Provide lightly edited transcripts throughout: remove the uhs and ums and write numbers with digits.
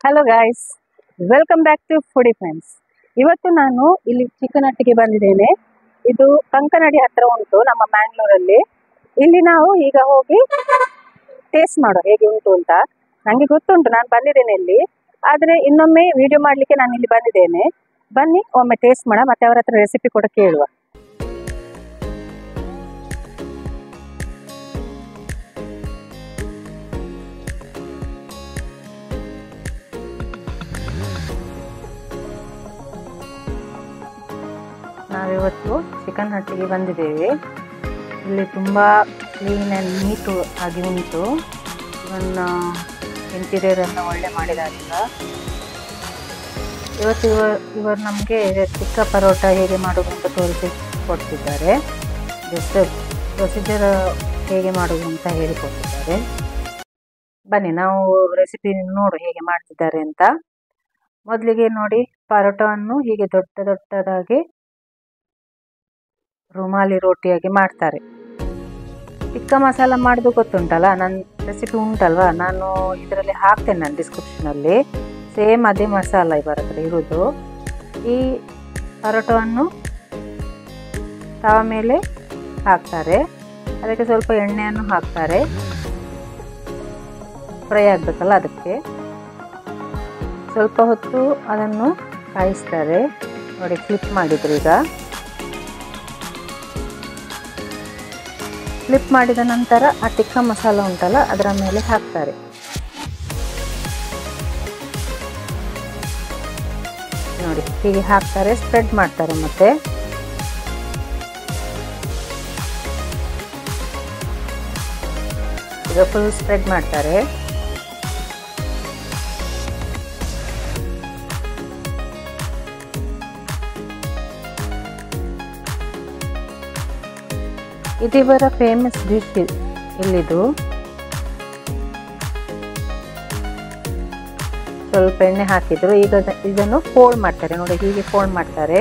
Hello guys, welcome back to foodie friends. ಇವತ್ತು ನಾನು ಇಲ್ಲಿ ಚಿಕ್ಕನಹಟ್ಟಿಗೆ ಬಂದಿದ್ದೇನೆ. ಇದು ಕಂಕನಾಡಿ ಹತ್ರ ಉಂಟು, ನಮ್ಮ ಮ್ಯಾಂಗ್ಳೂರಲ್ಲಿ. ಇಲ್ಲಿ ನಾವು ಈಗ ಹೋಗಿ ಟೇಸ್ಟ್ ಮಾಡೋ ಹೇಗೆ ಉಂಟು ಅಂತ. ನನಗೆ ಗೊತ್ತುಂಟು, ನಾನು ಬಂದಿದ್ದೇನೆ ಇಲ್ಲಿ. ಆದರೆ ಇನ್ನೊಮ್ಮೆ ವಿಡಿಯೋ ಮಾಡಲಿಕ್ಕೆ ನಾನು ಇಲ್ಲಿ ಬಂದಿದ್ದೇನೆ. ಬನ್ನಿ ಒಮ್ಮೆ ಟೇಸ್ಟ್ ಮಾಡ, ಮತ್ತೆ ಅವರ ಹತ್ರ ರೆಸಿಪಿ ಕೂಡ ಕೇಳುವ. ನಾವಿವತ್ತು ಚಿಕ್ಕನಹಟ್ಟಿಗೆ ಬಂದಿದ್ದೇವೆ. ಇಲ್ಲಿ ತುಂಬ ಕ್ಲೀನ್ ಆ್ಯಂಡ್ ನೀಟು ಆಗಿ ಉಂಟು. ಇವನ್ನ ಇಂಟೀರಿಯರ್ ಎಲ್ಲ ಒಳ್ಳೆ ಮಾಡಿದಾರೀಗ. ಇವತ್ತು ಇವರು ನಮಗೆ ಚಿಕ್ಕ ಪರೋಟ ಹೇಗೆ ಮಾಡೋದು ಅಂತ ತೋರಿಸಿ ಕೊಡ್ತಿದ್ದಾರೆ. ಜಸ್ಟ್ ಪ್ರೊಸೀಜರ್ ಹೇಗೆ ಮಾಡೋದು ಅಂತ ಹೇಳಿಕೊಡ್ತಿದ್ದಾರೆ. ಬನ್ನಿ ನಾವು ರೆಸಿಪಿ ನೋಡು ಹೇಗೆ ಮಾಡ್ತಿದ್ದಾರೆ ಅಂತ. ಮೊದಲಿಗೆ ನೋಡಿ, ಪರೋಟವನ್ನು ಹೀಗೆ ದೊಡ್ಡ ದೊಡ್ಡದಾಗಿ ರುಮಾಲಿ ರೋಟಿಯಾಗಿ ಮಾಡ್ತಾರೆ. ಟಿಕ್ಕ ಮಸಾಲ ಮಾಡೋದು ಗೊತ್ತುಂಟಲ್ಲ, ನನ್ನ ರೆಸಿಪಿ ಉಂಟಲ್ವಾ, ನಾನು ಇದರಲ್ಲಿ ಹಾಕ್ತೇನೆ ನಾನು ಡಿಸ್ಕ್ರಿಪ್ಷನಲ್ಲಿ. ಸೇಮ್ ಅದೇ ಮಸಾಲ ಇವರ ಹತ್ರ ಇರೋದು. ಈ ಪರೋಟವನ್ನು ತವ ಮೇಲೆ ಹಾಕ್ತಾರೆ, ಅದಕ್ಕೆ ಸ್ವಲ್ಪ ಎಣ್ಣೆಯನ್ನು ಹಾಕ್ತಾರೆ, ಫ್ರೈ ಆಗಬೇಕಲ್ಲ ಅದಕ್ಕೆ. ಸ್ವಲ್ಪ ಹೊತ್ತು ಅದನ್ನು ಕಾಯಿಸ್ತಾರೆ. ನೋಡಿ, ಫ್ಲಿಪ್ ಮಾಡಿದ್ರು. ಈಗ ಫ್ಲಿಪ್ ಮಾಡಿದ ನಂತರ ಆ ಟಿಕ್ಕ ಮಸಾಲ ಉಂಟಲ್ಲ ಅದರ ಮೇಲೆ ಹಾಕ್ತಾರೆ. ನೋಡಿ, ಹೀಗೆ ಹಾಕ್ತಾರೆ, ಸ್ಪ್ರೆಡ್ ಮಾಡ್ತಾರೆ. ಮತ್ತೆ ಈಗ ಫುಲ್ ಸ್ಪ್ರೆಡ್ ಮಾಡ್ತಾರೆ. ಇದು ಇವರ ಫೇಮಸ್ ಡಿಶ್ ಇಲ್ಲಿದು. ಸ್ವಲ್ಪ ಎಣ್ಣೆ ಹಾಕಿದ್ರು. ಈಗ ಇದನ್ನು ಫೋಲ್ಡ್ ಮಾಡ್ತಾರೆ. ನೋಡಿ, ಹೀಗೆ ಫೋಲ್ಡ್ ಮಾಡ್ತಾರೆ.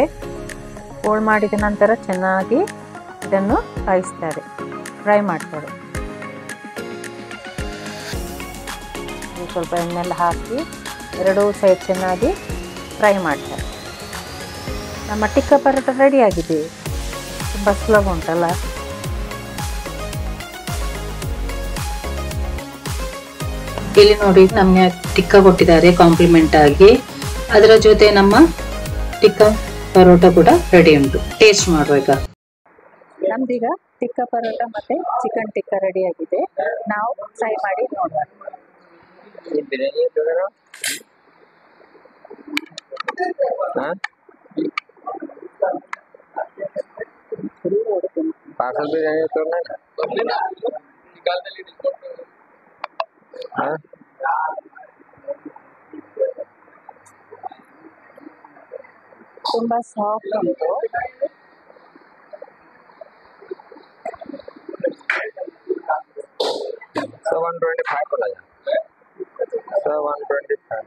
ಫೋಲ್ಡ್ ಮಾಡಿದ ನಂತರ ಚೆನ್ನಾಗಿ ಇದನ್ನು ಕಾಯಿಸ್ತಾರೆ, ಫ್ರೈ ಮಾಡ್ತಾರೆ. ಸ್ವಲ್ಪ ಎಣ್ಣೆಲ್ಲ ಹಾಕಿ ಎರಡೂ ಸೈಡ್ ಚೆನ್ನಾಗಿ ಫ್ರೈ ಮಾಡ್ತಾರೆ. ನಮ್ಮ ಟಿಕ್ಕ ಪರೋಟ ರೆಡಿ ಆಗಿದೆ. ತುಂಬ ಸುಲಭ ಉಂಟಲ್ಲ. ಇಲ್ಲಿ ನೋಡಿ, ನಮಗೆ ಟಿಕ್ಕ ಕೊಟ್ಟಿದ್ದಾರೆ ಕಾಂಪ್ಲಿಮೆಂಟ್ ಆಗಿ. ಅದರ ಜೊತೆ ನಮ್ಮ ಟಿಕ್ಕ ಪರೋಟ ಕೂಡ ರೆಡಿ ಉಂಟು. ಟೇಸ್ಟ್ ಮಾಡುವ ಈಗ. ನಮ್ದೀಗ ಟಿಕ್ಕ ಪರೋಟ ಮತ್ತೆ ಚಿಕನ್ ಟಿಕ್ಕ ರೆಡಿ ಆಗಿದೆ. ನಾವು ಫ್ರೈ ಮಾಡಿ ನೋಡುವ. पार्सल बिरयानी तो ತುಂಬಾ ಸಾಫ್ಟ್ ಉಂಟು. So 125 बोला जा. So 125.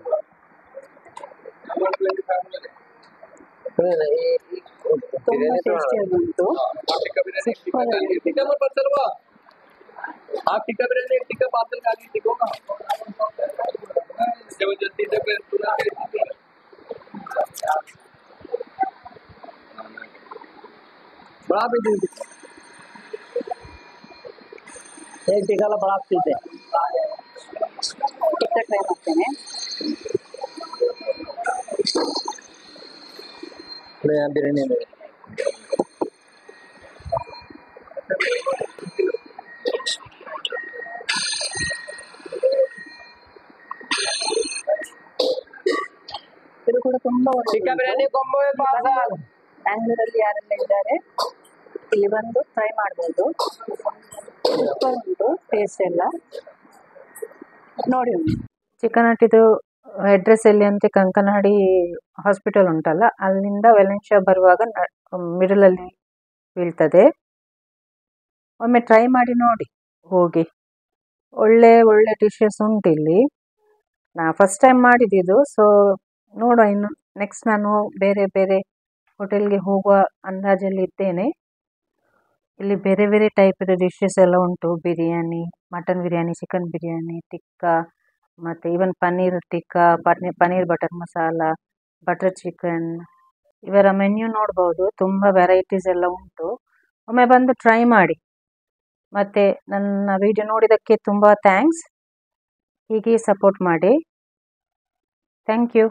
ತುಂಬಾ ಟೇಸ್ಟಿಯಾಗಿ ಉಂಟು. बड़ा भी एक टिक्का बड़ा पीस है. ಟಿಕ್ಕ ಟ್ರೈ ಮಾಡ್ತೇನೆ. बिरयानी में ಇದು ಕೂಡ ತುಂಬಾ टिक्का बिरयानी कॉम्बो है पार्सल. ಬ್ಯಾಂಗ್ಳೂರಲ್ಲಿ ಯಾರೆಲ್ಲ ಇದ್ದಾರೆ ಇಲ್ಲಿ ಬಂದು ಟ್ರೈ ಮಾಡ್ಬೋದು. ಸೂಪರ್ ಉಂಟು ಟೇಸ್ಟ್ ಎಲ್ಲ. ನೋಡಿ, ಚಿಕ್ಕನಹಟ್ಟಿದು ಅಡ್ರೆಸ್ ಎಲ್ಲಿ ಅಂತ, ಕಂಕನಾಡಿ ಹಾಸ್ಪಿಟಲ್ ಉಂಟಲ್ಲ, ಅಲ್ಲಿಂದ ವೆಲೆನ್ಶಿಯಾ ಬರುವಾಗ ಮಿಡಲಲ್ಲಿ ಬೀಳ್ತದೆ. ಒಮ್ಮೆ ಟ್ರೈ ಮಾಡಿ ನೋಡಿ ಹೋಗಿ. ಒಳ್ಳೆ ಒಳ್ಳೆ ಡಿಶಸ್ ಉಂಟು ಇಲ್ಲಿ. ನಾ ಫಸ್ಟ್ ಟೈಮ್ ಮಾಡಿದ್ದು. ಸೊ ನೋಡುವ, ಇನ್ನು ನೆಕ್ಸ್ಟ್ ನಾನು ಬೇರೆ ಬೇರೆ ಹೋಟೆಲ್ಗೆ ಹೋಗುವ ಅಂದಾಜಲ್ಲಿ ಇದ್ದೇನೆ. ಇಲ್ಲಿ ಬೇರೆ ಬೇರೆ ಟೈಪ್ ಡಿಶಸ್ ಎಲ್ಲ ಉಂಟು. ಬಿರಿಯಾನಿ, ಮಟನ್ ಬಿರಿಯಾನಿ, ಚಿಕನ್ ಬಿರಿಯಾನಿ, ಟಿಕ್ಕ, ಮತ್ತು even paneer tikka, paneer butter masala, butter chicken, ಇವರ ಮೆನ್ಯೂ ನೋಡ್ಬೋದು. ತುಂಬ ವೆರೈಟೀಸ್ ಎಲ್ಲ ಉಂಟು. ಒಮ್ಮೆ ಬಂದು ಟ್ರೈ ಮಾಡಿ. ಮತ್ತು ನನ್ನ ವಿಡಿಯೋ ನೋಡಿದ್ದಕ್ಕೆ ತುಂಬ ಥ್ಯಾಂಕ್ಸ್. ಹೀಗೆ ಸಪೋರ್ಟ್ ಮಾಡಿ. Thank you.